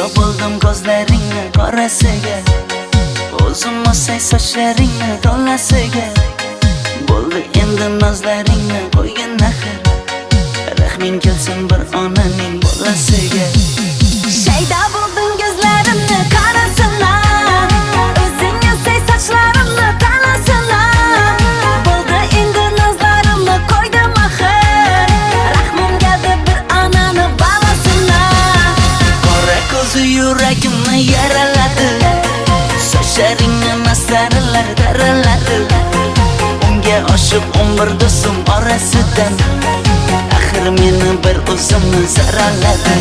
Shaydo bo'ldim ko'zlaringni qorasiga, o'zim osay sochlaringni to'lasiga. Bo'ldi endi nozlaringni qo'ygin axir, rahming kelsin bir onaning bolasiga. Shaydo bo'ldim ko'zlarimni qarasana, o'zing osay sochlarimni to'lasana. Bo'ldi endi nozlarimni qo'ydim axir, rahmim keldi bir onani bolasina. Qora ko'zi yuragimni yaraladi, sochlaringni masaralar taraladi. Unga oshib 11 do'stim orasidan, axir meni bir o'zimni saraladi.